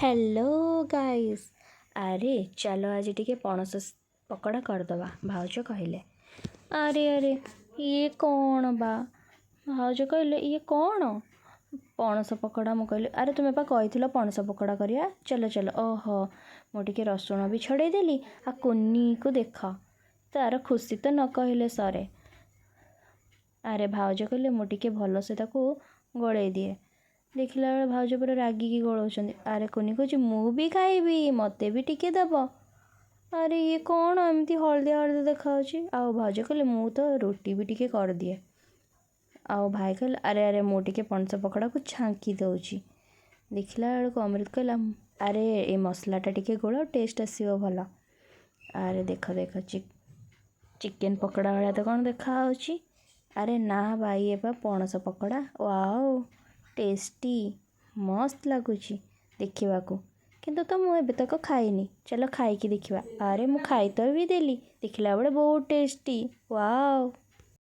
Hello guys. अरे चलो आज टिके पणस पकड़ा करदवा भाउज कहले। अरे अरे ये कौन बा भाउज कहले ये कौन पणस पकड़ा। मु कहली अरे तुम्हें पा कही पणस पकड़ा करिया चलो चलो। ओहो मुझे रसुण भी छड़ेदेली आ कुन्नी को देख तार खुशी तो न कहले सरे। अरे भाउज कहले मुझे भल से गोले दिए। देखला बेले भाउज पूरा रागिकी गोलौଛନ୍ତି। अरे कुनी कौच मु भी खाइबी मते भी टिके दब। अरे ये कौन एमती हलदिया हलदिया देखा। आओ भाउज कहले मु तो रोटी भी टिके कर दिए। आओ भाई कहले अरे अरे मु टिके पणस पकड़ा को छांकी दउची। देखला बेलू अमृत कहला अरे ये मसलाटा टिके गोल टेस्ट आसो भल। अरे देख देख चिकेन पकड़ा भाया तो कौन देखा। अरे ना भाई ये पणस पकड़ा वाओ टेस्टी मस्त लगुच देखा किंतु तो मुझे तक खाइनी। चलो खाई देखिए। अरे मु खाई तो भी देली देखला बेले बहुत टेस्टी वाओ।